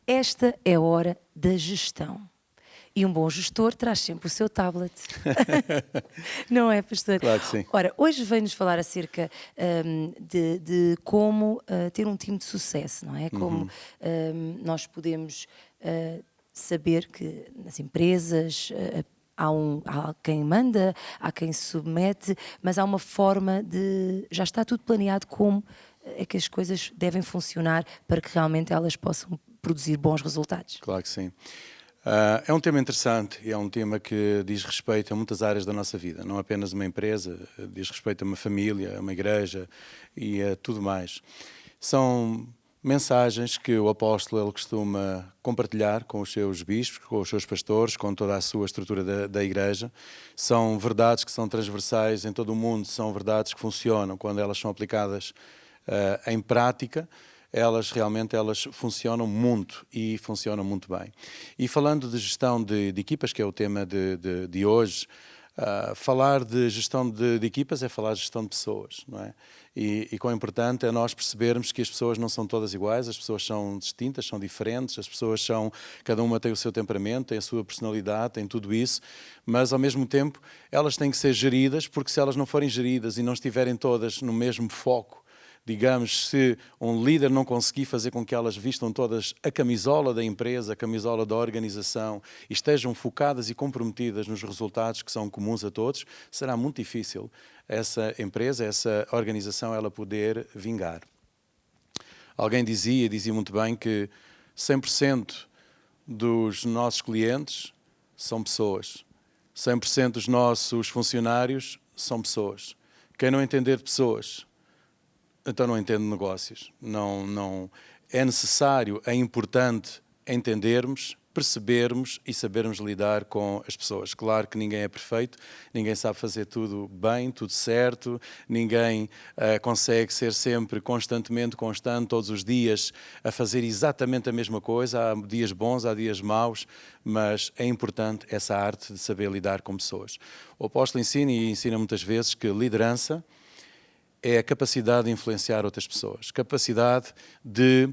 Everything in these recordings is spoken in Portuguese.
Esta é a hora da gestão. E um bom gestor traz sempre o seu tablet. Não é, pastor? Claro que sim. Ora, hoje vem-nos falar acerca de como ter um time de sucesso, não é? Como nós podemos saber que nas empresas há quem manda, há quem se submete, mas há uma forma de... Já está tudo planeado como é que as coisas devem funcionar para que realmente elas possam produzir bons resultados. Claro que sim. É um tema interessante e é um tema que diz respeito a muitas áreas da nossa vida, não apenas uma empresa, diz respeito a uma família, a uma igreja e a tudo mais. São mensagens que o apóstolo ele costuma compartilhar com os seus bispos, com os seus pastores, com toda a sua estrutura da igreja. São verdades que são transversais em todo o mundo, são verdades que funcionam quando elas são aplicadas em prática. Elas funcionam muito e funcionam muito bem. E falando de gestão de equipas, que é o tema de hoje, falar de gestão de equipas é falar de gestão de pessoas, não é? E quão importante é nós percebermos que as pessoas não são todas iguais, as pessoas são distintas, são diferentes, as pessoas são, cada uma tem o seu temperamento, tem a sua personalidade, tem tudo isso, mas ao mesmo tempo elas têm que ser geridas, porque se elas não forem geridas e não estiverem todas no mesmo foco, digamos, se um líder não conseguir fazer com que elas vistam todas a camisola da empresa, a camisola da organização e estejam focadas e comprometidas nos resultados que são comuns a todos, será muito difícil essa empresa, essa organização, ela poder vingar. Alguém dizia muito bem que 100% dos nossos clientes são pessoas, 100% dos nossos funcionários são pessoas. Quem não entender de pessoas, então não entende negócios. Não é necessário, é importante entendermos, percebermos e sabermos lidar com as pessoas. Claro que ninguém é perfeito, ninguém sabe fazer tudo bem, tudo certo, ninguém consegue ser sempre constantemente constante, todos os dias, a fazer exatamente a mesma coisa. Há dias bons, há dias maus, mas é importante essa arte de saber lidar com pessoas. O apóstolo ensina muitas vezes que liderança é a capacidade de influenciar outras pessoas, capacidade de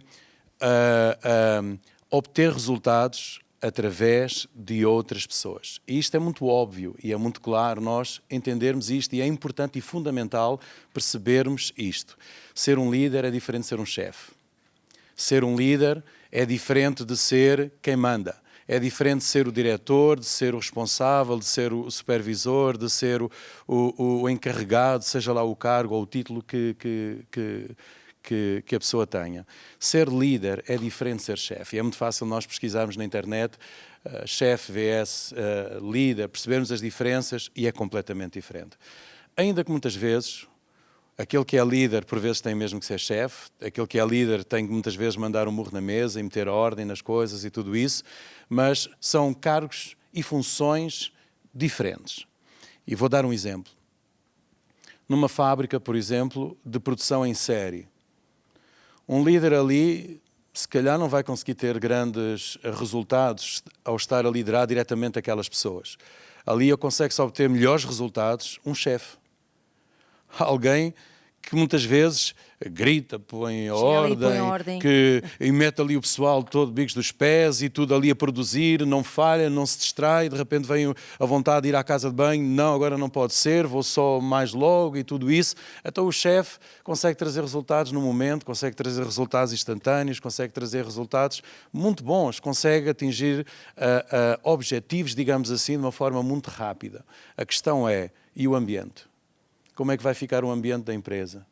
obter resultados através de outras pessoas. E isto é muito óbvio e é muito claro nós entendermos isto, e é importante e fundamental percebermos isto. Ser um líder é diferente de ser um chefe. Ser um líder é diferente de ser quem manda. É diferente de ser o diretor, de ser o responsável, de ser o supervisor, de ser o encarregado, seja lá o cargo ou o título que a pessoa tenha. Ser líder é diferente de ser chefe. E é muito fácil nós pesquisarmos na internet chefe vs líder, percebermos as diferenças, e é completamente diferente. Ainda que muitas vezes aquele que é líder, por vezes, tem mesmo que ser chefe. Aquele que é líder tem que, muitas vezes, mandar um murro na mesa e meter ordem nas coisas e tudo isso. Mas são cargos e funções diferentes. E vou dar um exemplo. Numa fábrica, por exemplo, de produção em série, um líder ali, se calhar, não vai conseguir ter grandes resultados ao estar a liderar diretamente aquelas pessoas. Ali consegue-se obter melhores resultados um chefe. Alguém que muitas vezes grita, põe ordem, e mete ali o pessoal todo bicos dos pés e tudo ali a produzir, não falha, não se distrai, de repente vem a vontade de ir à casa de banho, não, agora não pode ser, vou só mais logo e tudo isso. Então o chefe consegue trazer resultados no momento, consegue trazer resultados instantâneos, consegue trazer resultados muito bons, consegue atingir objetivos, digamos assim, de uma forma muito rápida. A questão é, e o ambiente? Como é que vai ficar o ambiente da empresa?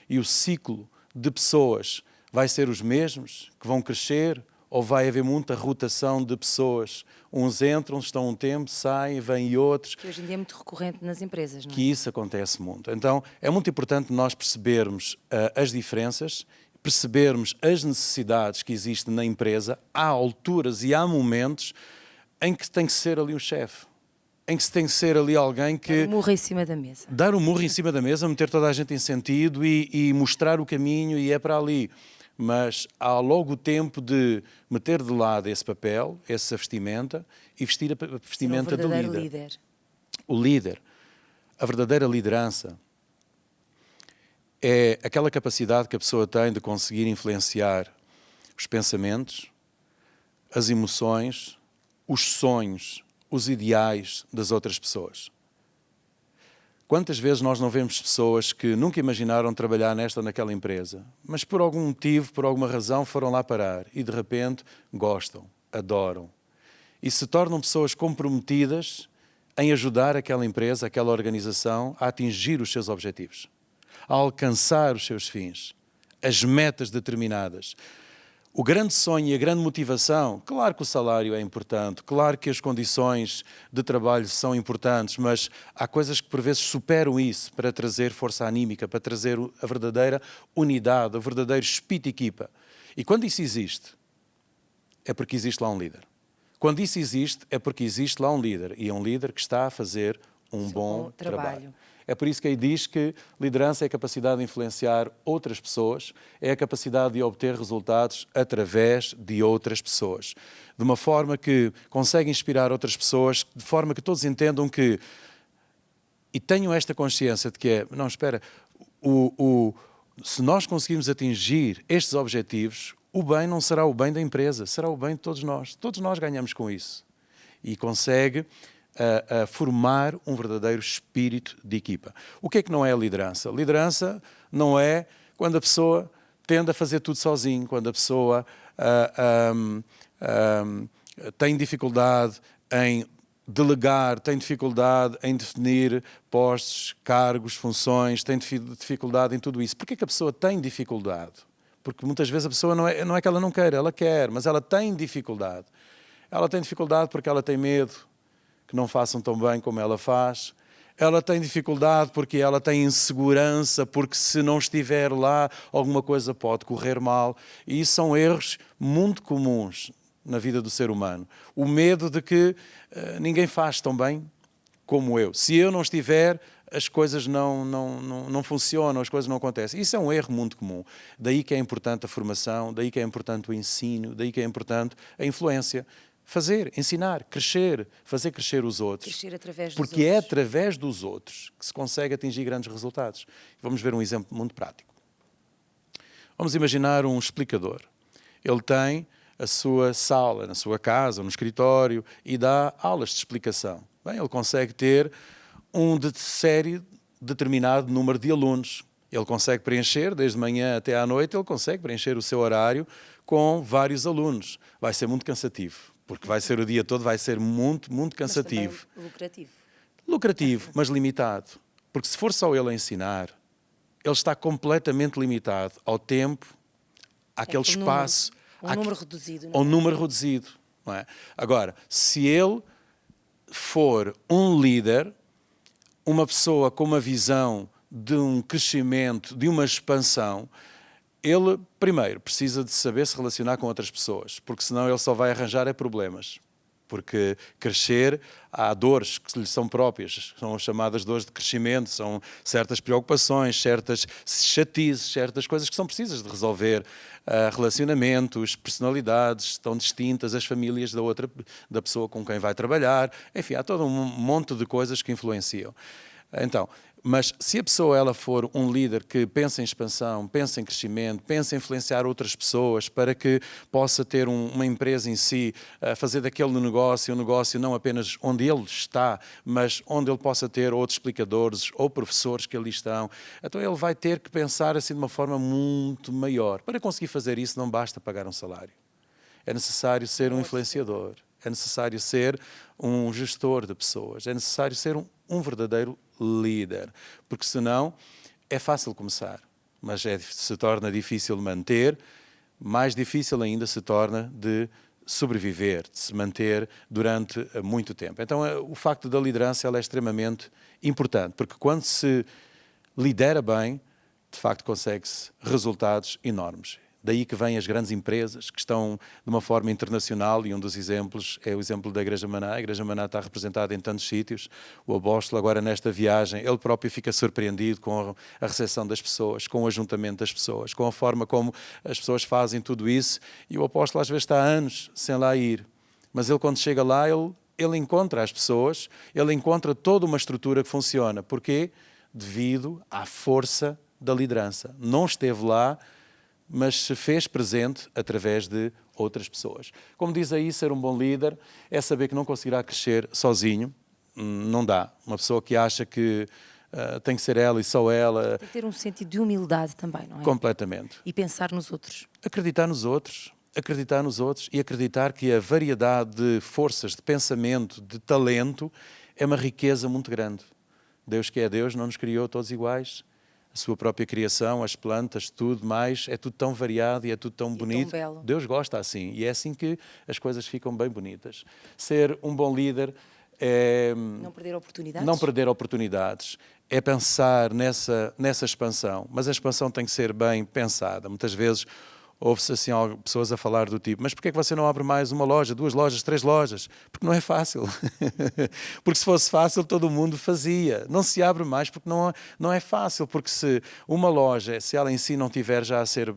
E o ciclo de pessoas vai ser os mesmos que vão crescer, ou vai haver muita rotação de pessoas? Uns entram, estão um tempo, saem, vêm outros. Que hoje em dia é muito recorrente nas empresas, não é? Que isso acontece muito. Então é muito importante nós percebermos as diferenças, percebermos as necessidades que existem na empresa. Há alturas e há momentos em que tem que ser ali o chefe, em que se tem que ser ali alguém que... Dar um murro em cima da mesa. Dar um murro em cima da mesa, meter toda a gente em sentido e mostrar o caminho, e é para ali. Mas há logo o tempo de meter de lado esse papel, essa vestimenta, e vestir a vestimenta do líder. O líder, a verdadeira liderança, é aquela capacidade que a pessoa tem de conseguir influenciar os pensamentos, as emoções, os sonhos, os ideais das outras pessoas. Quantas vezes nós não vemos pessoas que nunca imaginaram trabalhar nesta ou naquela empresa, mas por algum motivo, por alguma razão, foram lá parar e de repente gostam, adoram e se tornam pessoas comprometidas em ajudar aquela empresa, aquela organização a atingir os seus objetivos, a alcançar os seus fins, as metas determinadas. O grande sonho e a grande motivação, claro que o salário é importante, claro que as condições de trabalho são importantes, mas há coisas que por vezes superam isso para trazer força anímica, para trazer a verdadeira unidade, o verdadeiro espírito de equipa. E quando isso existe, é porque existe lá um líder. Quando isso existe, é porque existe lá um líder, e é um líder que está a fazer um bom trabalho. É por isso que aí diz que liderança é a capacidade de influenciar outras pessoas, é a capacidade de obter resultados através de outras pessoas. De uma forma que consegue inspirar outras pessoas, de forma que todos entendam que, e tenham esta consciência de que é, não, espera, se nós conseguirmos atingir estes objetivos, o bem não será o bem da empresa, será o bem de todos nós. Todos nós ganhamos com isso. E consegue a formar um verdadeiro espírito de equipa. O que é que não é a liderança? Liderança não é quando a pessoa tende a fazer tudo sozinho, quando a pessoa tem dificuldade em delegar, tem dificuldade em definir postos, cargos, funções, tem dificuldade em tudo isso. Porquê que a pessoa tem dificuldade? Porque muitas vezes a pessoa não é que ela não queira, ela quer, mas ela tem dificuldade. Ela tem dificuldade porque ela tem medo que não façam tão bem como ela faz. Ela tem dificuldade porque ela tem insegurança, porque se não estiver lá, alguma coisa pode correr mal. E isso são erros muito comuns na vida do ser humano. O medo de que ninguém faz tão bem como eu. Se eu não estiver, as coisas não funcionam, as coisas não acontecem. Isso é um erro muito comum. Daí que é importante a formação, daí que é importante o ensino, daí que é importante a influência. Fazer, ensinar, crescer, fazer crescer os outros. Crescer através dos porque outros. É através dos outros que se consegue atingir grandes resultados. Vamos ver um exemplo muito prático. Vamos imaginar um explicador. Ele tem a sua sala, na sua casa, no escritório, e dá aulas de explicação. Bem, ele consegue ter determinado número de alunos. Ele consegue preencher, desde manhã até à noite, ele consegue preencher o seu horário com vários alunos. Vai ser muito cansativo, porque vai ser o dia todo, vai ser muito, muito cansativo. Mas lucrativo. Lucrativo, mas limitado. Porque se for só ele a ensinar, ele está completamente limitado ao tempo, àquele espaço. Número reduzido. Ao número reduzido. Não é? Agora, se ele for um líder, uma pessoa com uma visão de um crescimento, de uma expansão, ele, primeiro, precisa de saber se relacionar com outras pessoas, porque senão ele só vai arranjar problemas. Porque crescer, há dores que lhe são próprias, são as chamadas dores de crescimento, são certas preocupações, certas chatices, certas coisas que são precisas de resolver. Relacionamentos, personalidades estão distintas, as famílias da pessoa com quem vai trabalhar, enfim, há todo um monte de coisas que influenciam. Então, mas se a pessoa ela for um líder que pensa em expansão, pensa em crescimento, pensa em influenciar outras pessoas para que possa ter uma empresa em si, fazer daquele negócio um negócio não apenas onde ele está, mas onde ele possa ter outros explicadores ou professores que ali estão, então ele vai ter que pensar assim de uma forma muito maior. Para conseguir fazer isso não basta pagar um salário. É necessário ser um influenciador, é necessário ser um gestor de pessoas, é necessário ser um verdadeiro líder, porque senão é fácil começar, mas se torna difícil manter, mais difícil ainda se torna de sobreviver, de se manter durante muito tempo. Então o facto da liderança ela é extremamente importante, porque quando se lidera bem, de facto consegue-se resultados enormes. Daí que vêm as grandes empresas que estão de uma forma internacional, e um dos exemplos é o exemplo da Igreja Maná. A Igreja Maná está representada em tantos sítios. O apóstolo agora nesta viagem, ele próprio fica surpreendido com a recepção das pessoas, com o ajuntamento das pessoas, com a forma como as pessoas fazem tudo isso. E o apóstolo às vezes está há anos sem lá ir. Mas ele quando chega lá, ele encontra as pessoas, ele encontra toda uma estrutura que funciona. Porquê? Devido à força da liderança. Não esteve lá, mas se fez presente através de outras pessoas. Como diz aí, ser um bom líder é saber que não conseguirá crescer sozinho. Não dá. Uma pessoa que acha que tem que ser ela e só ela. Tem que ter um sentido de humildade também, não é? Completamente. E pensar nos outros. Acreditar nos outros e acreditar que a variedade de forças, de pensamento, de talento é uma riqueza muito grande. Deus que é Deus não nos criou todos iguais. A sua própria criação, as plantas, tudo mais, é tudo tão variado e é tudo tão bonito. Tão belo. Deus gosta assim e é assim que as coisas ficam bem bonitas. Ser um bom líder é Não perder oportunidades. não perder oportunidades, é pensar nessa expansão, mas a expansão tem que ser bem pensada. Muitas vezes ouve-se assim pessoas a falar do tipo, mas porquê é que você não abre mais uma loja, 2 lojas, 3 lojas? Porque não é fácil. Porque se fosse fácil todo mundo fazia. Não se abre mais porque não é fácil, porque se uma loja, se ela em si não tiver já a ser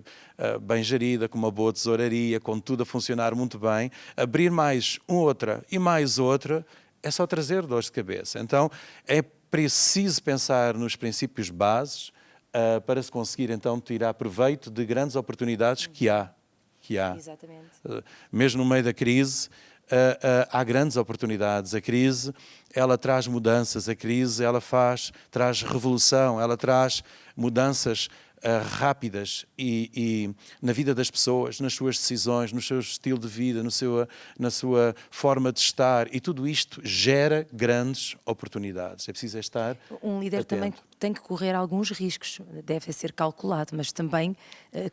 bem gerida, com uma boa tesouraria, com tudo a funcionar muito bem, abrir mais outra e mais outra é só trazer dores de cabeça. Então é preciso pensar nos princípios bases para se conseguir então tirar proveito de grandes oportunidades que há. Exatamente. Mesmo no meio da crise, há grandes oportunidades. A crise, ela traz mudanças, a crise, ela traz revolução, ela traz mudanças rápidas e na vida das pessoas, nas suas decisões, no seu estilo de vida, na sua forma de estar, e tudo isto gera grandes oportunidades. É preciso estar Um líder atento. também tem que correr alguns riscos, deve ser calculado, mas também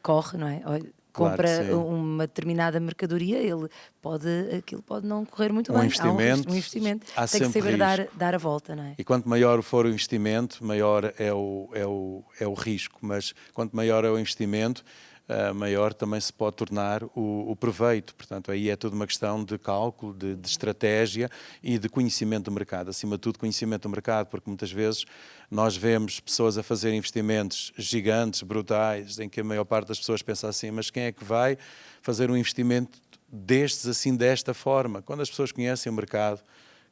corre, não é? Olha, Claro que compra sim. uma determinada mercadoria, aquilo pode não correr muito bem. Há Investimento, um investimento. há Tem que sempre saber risco. dar a volta, não é? E quanto maior for o investimento, maior é o risco. Mas quanto maior é o investimento, maior também se pode tornar o proveito. Portanto, aí é tudo uma questão de cálculo, de estratégia e de conhecimento do mercado. Acima de tudo, conhecimento do mercado, porque muitas vezes nós vemos pessoas a fazer investimentos gigantes, brutais, em que a maior parte das pessoas pensa assim, mas quem é que vai fazer um investimento destes assim, desta forma? Quando as pessoas conhecem o mercado,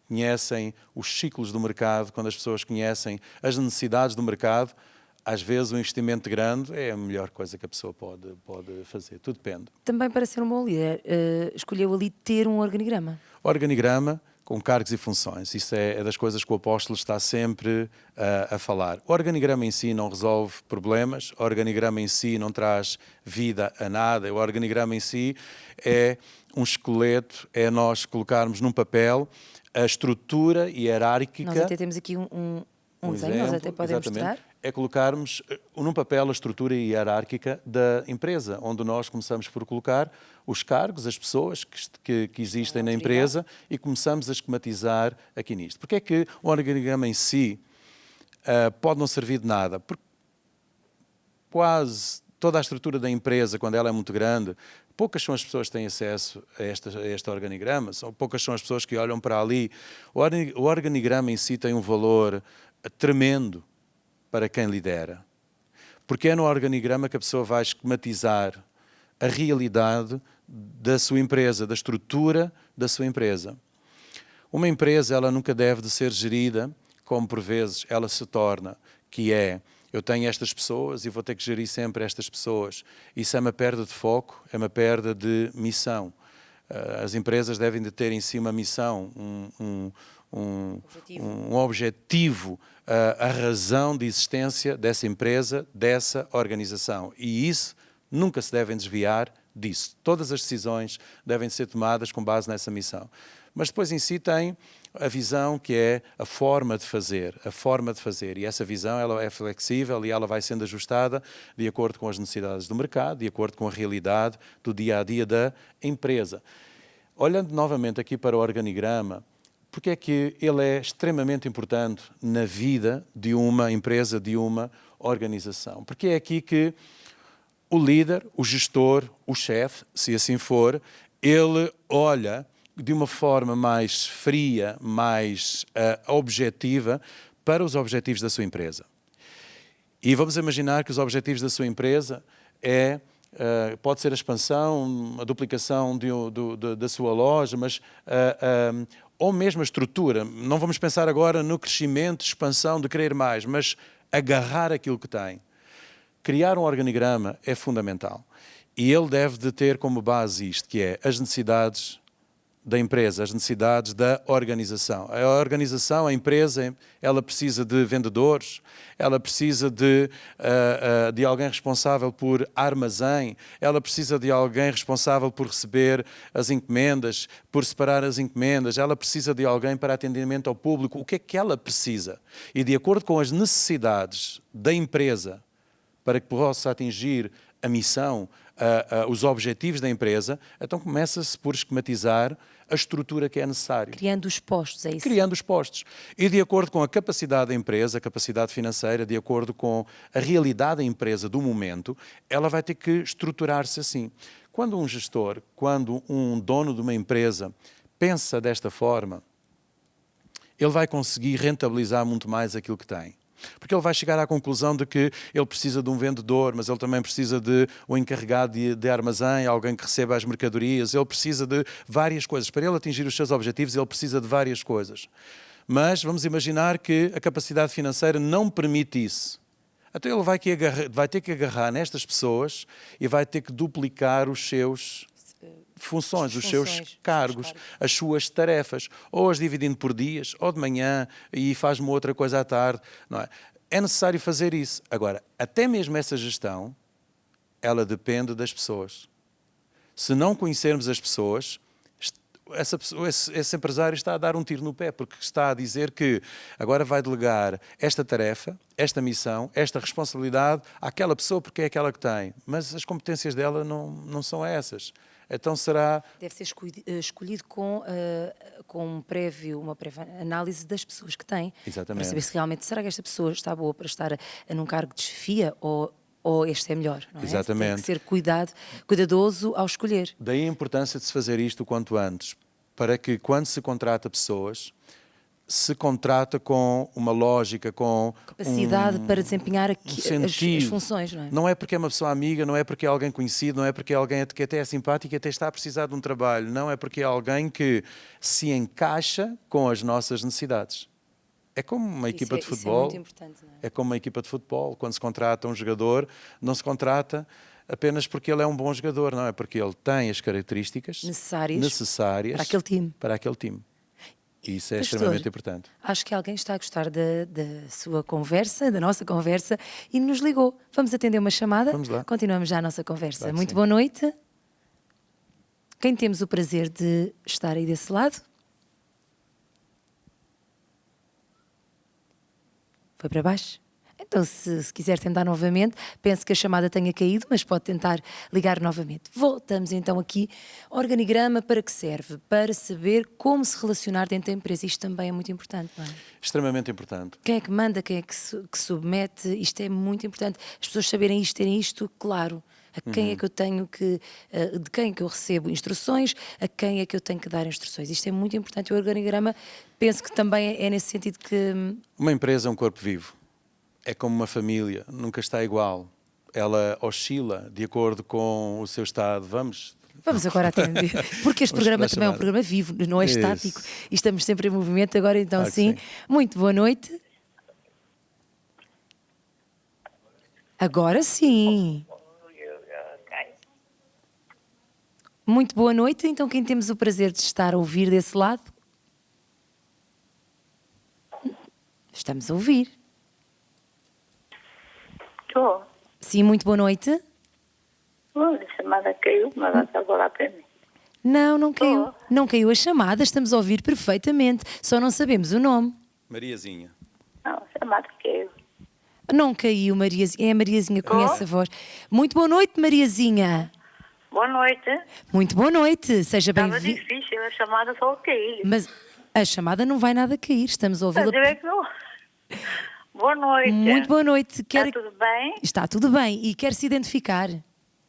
conhecem os ciclos do mercado, quando as pessoas conhecem as necessidades do mercado, às vezes um investimento grande é a melhor coisa que a pessoa pode fazer. Tudo depende. Também para ser um bom líder, escolheu ali ter um organigrama. Organigrama com cargos e funções. Isso é das coisas que o apóstolo está sempre a falar. O organigrama em si não resolve problemas, o organigrama em si não traz vida a nada, o organigrama em si é um esqueleto, é nós colocarmos num papel a estrutura hierárquica. Nós até temos aqui um desenho, nós até podemos mostrar. É colocarmos num papel a estrutura hierárquica da empresa, onde nós começamos por colocar os cargos, as pessoas que existem na empresa e começamos a esquematizar aqui nisto. Porque é que o organigrama em si pode não servir de nada? Porque quase toda a estrutura da empresa, quando ela é muito grande, poucas são as pessoas que têm acesso a este organigrama, poucas são as pessoas que olham para ali. O organigrama em si tem um valor tremendo para quem lidera. Porque é no organigrama que a pessoa vai esquematizar a realidade da sua empresa, da estrutura da sua empresa. Uma empresa, ela nunca deve de ser gerida como por vezes ela se torna, que é, eu tenho estas pessoas e vou ter que gerir sempre estas pessoas. Isso é uma perda de foco, é uma perda de missão. As empresas devem de ter em si uma missão, um objetivo, a razão de existência dessa empresa, dessa organização. E isso nunca se devem desviar disso. Todas as decisões devem ser tomadas com base nessa missão. Mas depois em si tem a visão que é a forma de fazer. E essa visão ela é flexível e ela vai sendo ajustada de acordo com as necessidades do mercado, de acordo com a realidade do dia-a-dia da empresa. Olhando novamente aqui para o organigrama, porque é que ele é extremamente importante na vida de uma empresa, de uma organização? Porque é aqui que o líder, o gestor, o chefe, se assim for, ele olha de uma forma mais fria, mais objetiva para os objetivos da sua empresa. E vamos imaginar que os objetivos da sua empresa pode ser a expansão, a duplicação da sua loja, mas ou mesmo a estrutura. Não vamos pensar agora no crescimento, expansão, de querer mais, mas agarrar aquilo que tem. Criar um organigrama é fundamental. E ele deve de ter como base isto, que é as necessidades da empresa, as necessidades da organização. A organização, a empresa, ela precisa de vendedores, ela precisa de alguém responsável por armazém, ela precisa de alguém responsável por receber as encomendas, por separar as encomendas, ela precisa de alguém para atendimento ao público. O que é que ela precisa? E de acordo com as necessidades da empresa, para que possa atingir a missão, os objetivos da empresa, então começa-se por esquematizar a estrutura que é necessária. Criando os postos, é isso? Criando os postos. E de acordo com a capacidade da empresa, a capacidade financeira, de acordo com a realidade da empresa do momento, ela vai ter que estruturar-se assim. Quando um gestor, quando um dono de uma empresa pensa desta forma, ele vai conseguir rentabilizar muito mais aquilo que tem. Porque ele vai chegar à conclusão de que ele precisa de um vendedor, mas ele também precisa de um encarregado de armazém, alguém que receba as mercadorias, ele precisa de várias coisas. Para ele atingir os seus objetivos, ele precisa de várias coisas. Mas vamos imaginar que a capacidade financeira não permite isso. Então ele vai ter que agarrar nestas pessoas e vai ter que duplicar os seus funções, os seus cargos, as suas tarefas, ou as dividindo por dias, ou de manhã, e faz uma outra coisa à tarde. Não é? É necessário fazer isso. Agora, até mesmo essa gestão, ela depende das pessoas. Se não conhecermos as pessoas, esse empresário está a dar um tiro no pé, porque está a dizer que agora vai delegar esta tarefa, esta missão, esta responsabilidade àquela pessoa porque é aquela que tem. Mas as competências dela não são essas. Então será... Deve ser escolhido com uma prévia análise das pessoas que tem. Exatamente. Para saber se realmente, será que esta pessoa está boa para estar num cargo de chefia ou este é melhor, não é? Exatamente. Tem que ser cuidadoso ao escolher. Daí a importância de se fazer isto o quanto antes, para que quando se contrata pessoas, se contrata com uma lógica, com capacidade para desempenhar as funções, não é? Não é porque é uma pessoa amiga, não é porque é alguém conhecido, não é porque é alguém que até é simpático e até está a precisar de um trabalho, não é porque é alguém que se encaixa com as nossas necessidades. É como uma equipa de futebol. Isso é muito importante, não é? É como uma equipa de futebol. Quando se contrata um jogador, não se contrata apenas porque ele é um bom jogador, não é? Porque ele tem as características necessárias para aquele time. E isso é extremamente importante. Acho que alguém está a gostar da sua conversa, da nossa conversa, e nos ligou. Vamos atender uma chamada? Vamos lá. Continuamos já a nossa conversa. Claro, muito sim. boa noite. Quem temos o prazer de estar aí desse lado? Foi para baixo? Então, se quiser tentar novamente, penso que a chamada tenha caído, mas pode tentar ligar novamente. Voltamos então aqui. Organigrama para que serve? Para saber como se relacionar dentro da empresa. Isto também é muito importante, não é? Extremamente importante. Quem é que manda, quem é que submete, isto é muito importante. As pessoas saberem isto, terem isto claro. A quem é que eu tenho que, de quem é que eu recebo instruções, a quem é que eu tenho que dar instruções. Isto é muito importante. O organigrama, penso que também é nesse sentido que... Uma empresa é um corpo vivo. É como uma família, nunca está igual. Ela oscila de acordo com o seu estado. Vamos agora atender, porque este programa também é um programa vivo, não é estático. E estamos sempre em movimento. Agora então claro sim. Muito boa noite. Agora sim. Muito boa noite. Então quem temos o prazer de estar a ouvir desse lado? Estamos a ouvir. Estou. Sim, muito boa noite. A chamada caiu, mas ela está agora para mim. Não caiu. Não caiu a chamada, estamos a ouvir perfeitamente. Só não sabemos o nome. Mariazinha. Não, a chamada caiu. Não caiu, Mariazinha. É a Mariazinha, conhece a voz. Muito boa noite, Mariazinha. Boa noite. Muito boa noite. Seja Estava bem-vinda. difícil, a chamada só cair. Mas a chamada não vai nada cair, estamos a ouvi-la. Estás a ver que não? Boa noite. Muito boa noite. Está tudo bem? Está tudo bem. E quer se identificar?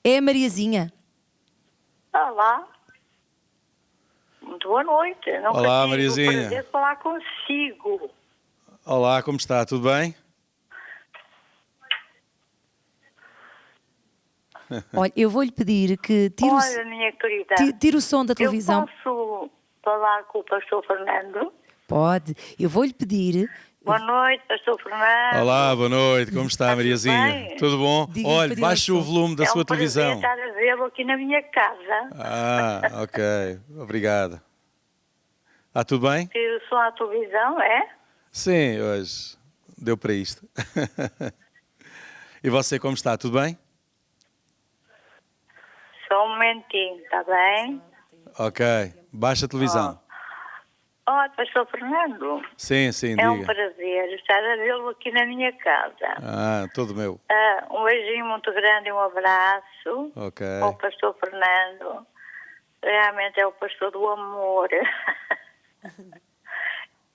É a Mariazinha. Olá. Muito boa noite. Não Olá, consigo Mariazinha. prazer falar consigo. Olá, como está? Tudo bem? Olha, eu vou-lhe pedir que Olha, minha querida. tire o som da televisão. Eu posso falar com o pastor Fernando? Pode. Eu vou-lhe pedir Boa noite, pastor Fernando. Olá, boa noite, como está, Está tudo Mariazinha? bem? Tudo bom? Diga-lhe Olha, para baixe tirar o som. volume da É sua um prazer televisão. estar a vê-lo aqui na minha casa. Ah, ok, obrigado. Está tudo bem? Tiro o som à televisão, é? Sim, hoje deu para isto. E você, como está? Tudo bem? Só um momentinho, está bem? Ok, baixa a televisão. Olha, pastor Fernando, Sim, sim, é um diga. prazer estar a vê-lo aqui na minha casa. Ah, todo meu. Um beijinho muito grande e um abraço Ok. ao pastor Fernando. Realmente é o pastor do amor.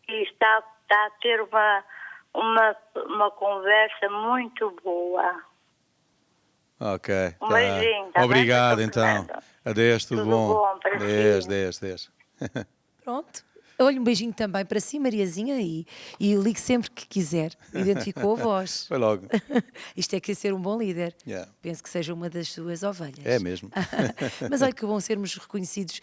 E está a ter uma conversa muito boa. Ok. Um tá. beijinho, tá bem, Obrigado, pastor então. Fernando? Adeus, tudo Tudo bom? bom para Adeus, si. adeus, adeus. Pronto. Olha, um beijinho também para si, Mariazinha, e ligue sempre que quiser. Identificou a voz. Foi logo. Isto é que é ser um bom líder. Yeah. Penso que seja uma das suas ovelhas. É mesmo. Mas olha que bom sermos reconhecidos.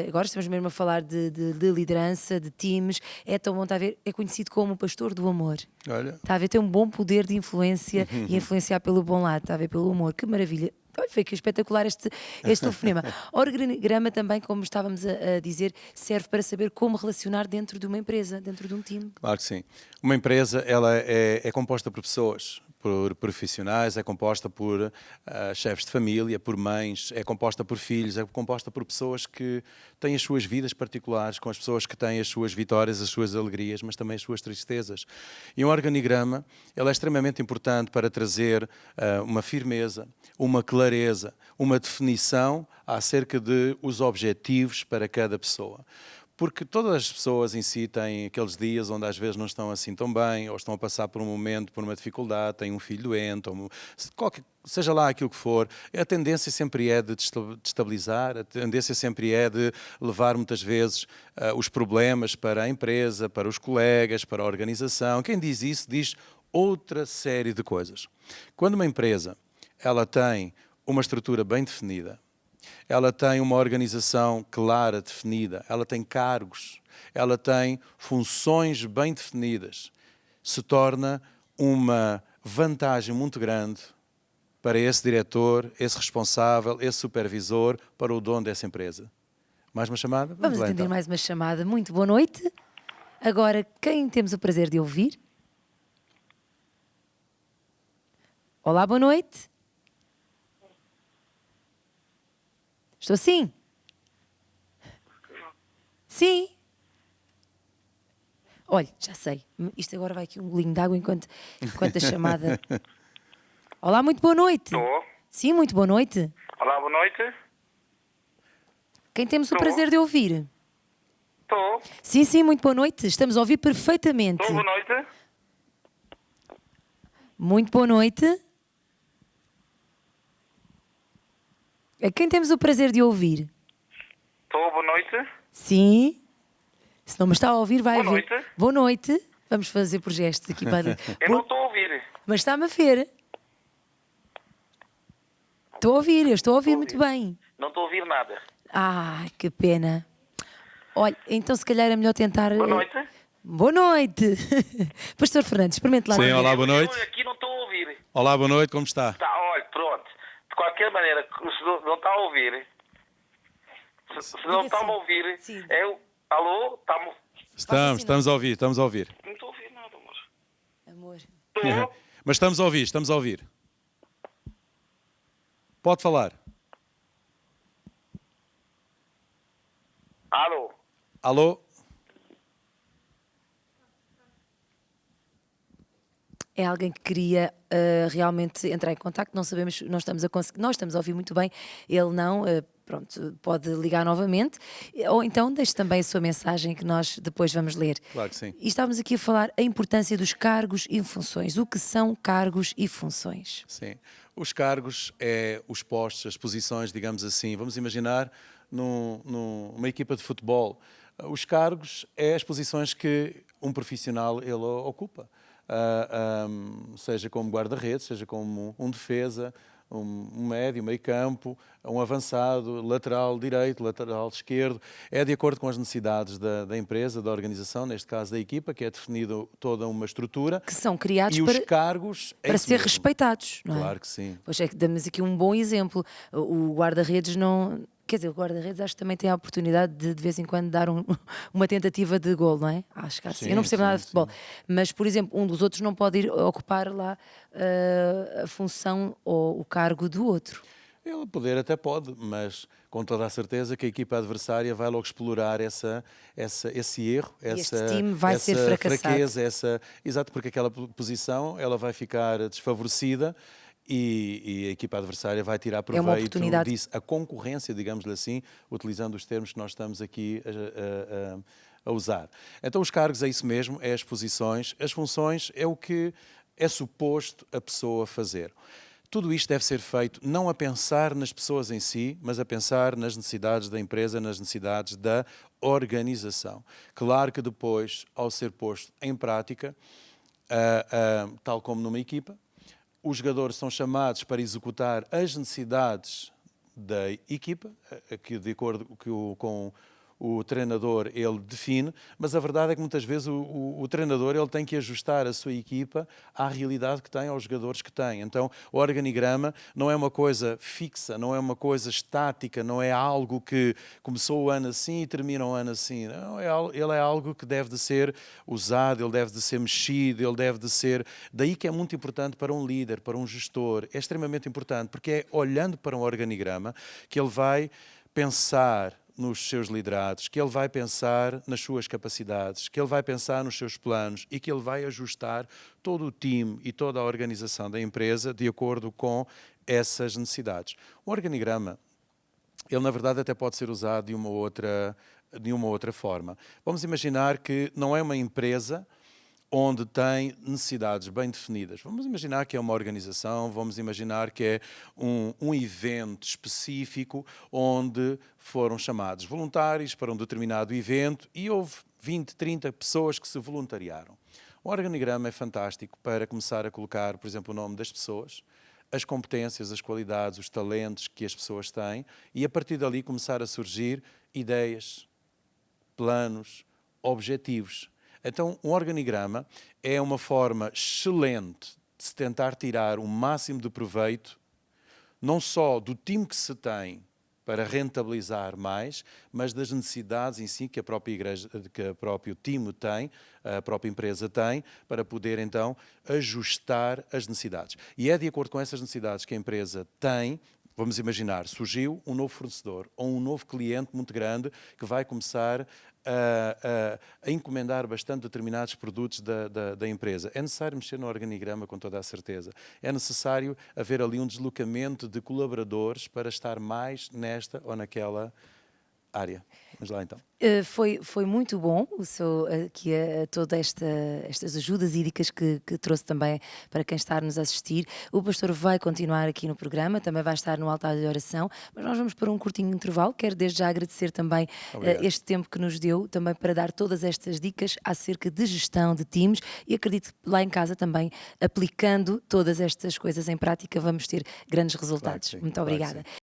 Agora estamos mesmo a falar de liderança, de times. É tão bom estar a ver. É conhecido como o pastor do amor. Olha. Está a ver, tem um bom poder de influência e influenciar pelo bom lado, está a ver, pelo humor. Que maravilha. Olha, foi que espetacular este telefonema. O organigrama também, como estávamos a dizer, serve para saber como relacionar dentro de uma empresa, dentro de um time. Claro que sim. Uma empresa ela é composta por pessoas, por profissionais, é composta por chefes de família, por mães, é composta por filhos, é composta por pessoas que têm as suas vidas particulares, com as pessoas que têm as suas vitórias, as suas alegrias, mas também as suas tristezas. E um organigrama ele é extremamente importante para trazer uma firmeza, uma clareza, uma definição acerca de os objetivos para cada pessoa. Porque todas as pessoas em si têm aqueles dias onde às vezes não estão assim tão bem, ou estão a passar por um momento, por uma dificuldade, têm um filho doente, ou seja lá aquilo que for, a tendência sempre é de destabilizar, a tendência sempre é de levar muitas vezes os problemas para a empresa, para os colegas, para a organização. Quem diz isso diz outra série de coisas. Quando uma empresa ela tem uma estrutura bem definida, ela tem uma organização clara, definida, ela tem cargos, ela tem funções bem definidas, se torna uma vantagem muito grande para esse diretor, esse responsável, esse supervisor, para o dono dessa empresa. Mais uma chamada? Vamos lá, atender então. mais uma chamada. Muito boa noite. Agora, quem temos o prazer de ouvir? Olá, boa noite. Estou sim? Sim. Olha, já sei. Isto agora vai aqui um golinho de água enquanto a chamada... Olá, muito boa noite. Estou. Sim, muito boa noite. Olá, boa noite. Quem temos o Estou. prazer de ouvir? Estou. Sim, sim, muito boa noite. Estamos a ouvir perfeitamente. Estou, boa noite. Muito boa noite. A quem temos o prazer de ouvir? Estou, boa noite. Sim. Se não me está a ouvir, vai Boa ver. noite. Boa noite. Vamos fazer por gestos aqui para... Eu não estou a ouvir. Mas está-me a ver. Estou a ouvir, eu estou a ouvir muito bem. Não estou a ouvir nada. Ah, que pena. Olha, então se calhar é melhor tentar... Boa noite. Boa noite. Pastor Fernandes, experimente lá. Sim, dizer. olá, boa noite. Eu aqui não estou a ouvir. Olá, boa noite, como está? Tá, olha, pronto. De qualquer maneira, se não está a ouvir, se não Diga está a sim. ouvir, Sim. eu... Alô? Estamos a ouvir, estamos a ouvir. Não estou a ouvir nada, amor. Amor. Estou. Mas estamos a ouvir, estamos a ouvir. Pode falar. Alô? Alô? É alguém que queria realmente entrar em contacto, não sabemos, não estamos a conseguir, nós estamos a ouvir muito bem, ele não, pronto, pode ligar novamente, ou então deixe também a sua mensagem que nós depois vamos ler. Claro que sim. E estávamos aqui a falar a importância dos cargos e funções. O que são cargos e funções? Sim. Os cargos é os postos, as posições, digamos assim. Vamos imaginar numa equipa de futebol. Os cargos é as posições que um profissional ele ocupa. Seja como guarda-redes, seja como um defesa, um médio, meio campo, um avançado, lateral direito, lateral esquerdo. É de acordo com as necessidades da empresa, da organização, neste caso da equipa, que é definido toda uma estrutura. Que são criados E os cargos para isso ser mesmo. respeitados, não é? Claro que sim. Pois é que damos aqui um bom exemplo. O guarda-redes não... Quer dizer, o guarda-redes acho que também tem a oportunidade de vez em quando dar uma tentativa de gol, não é? Acho que assim. Eu não percebo nada de futebol. Mas, por exemplo, um dos outros não pode ir ocupar lá a função ou o cargo do outro. Ele poder até pode, mas com toda a certeza que a equipa adversária vai logo explorar esse erro, este time vai ser fracassado. fraqueza, exato, porque aquela posição ela vai ficar desfavorecida e a equipa adversária vai tirar proveito disso. A concorrência, digamos-lhe assim, utilizando os termos que nós estamos aqui a usar. Então os cargos é isso mesmo, é as posições, as funções é o que é suposto a pessoa fazer. Tudo isto deve ser feito não a pensar nas pessoas em si, mas a pensar nas necessidades da empresa, nas necessidades da organização. Claro que depois, ao ser posto em prática, tal como numa equipa, os jogadores são chamados para executar as necessidades da equipa, que de acordo com o treinador ele define, mas a verdade é que muitas vezes o treinador ele tem que ajustar a sua equipa à realidade que tem, aos jogadores que tem. Então o organigrama não é uma coisa fixa, não é uma coisa estática, não é algo que começou o ano assim e termina o ano assim. Não, ele é algo que deve de ser usado, ele deve de ser mexido, ele deve de ser... Daí que é muito importante para um líder, para um gestor, é extremamente importante, porque é olhando para um organigrama que ele vai pensar nos seus liderados, que ele vai pensar nas suas capacidades, que ele vai pensar nos seus planos e que ele vai ajustar todo o time e toda a organização da empresa de acordo com essas necessidades. O organigrama, ele na verdade até pode ser usado de uma outra forma. Vamos imaginar que não é uma empresa onde tem necessidades bem definidas. Vamos imaginar que é uma organização, vamos imaginar que é um evento específico onde foram chamados voluntários para um determinado evento e houve 20, 30 pessoas que se voluntariaram. O organigrama é fantástico para começar a colocar, por exemplo, o nome das pessoas, as competências, as qualidades, os talentos que as pessoas têm e a partir dali começar a surgir ideias, planos, objetivos. Então, um organigrama é uma forma excelente de se tentar tirar o máximo de proveito, não só do time que se tem para rentabilizar mais, mas das necessidades em si que a própria igreja, que o próprio time tem, a própria empresa tem, para poder então ajustar as necessidades. E é de acordo com essas necessidades que a empresa tem. Vamos imaginar, surgiu um novo fornecedor ou um novo cliente muito grande que vai começar a encomendar bastante determinados produtos da empresa. É necessário mexer no organigrama com toda a certeza. É necessário haver ali um deslocamento de colaboradores para estar mais nesta ou naquela área. Vamos lá então. Foi muito bom o seu, aqui todas estas ajudas e dicas que trouxe também para quem está a nos assistir. O pastor vai continuar aqui no programa, também vai estar no altar de oração, mas nós vamos para um curtinho intervalo. Quero desde já agradecer também este tempo que nos deu, também para dar todas estas dicas acerca de gestão de times e acredito que lá em casa também, aplicando todas estas coisas em prática, vamos ter grandes resultados. Claro que sim, Muito claro que obrigada. sim.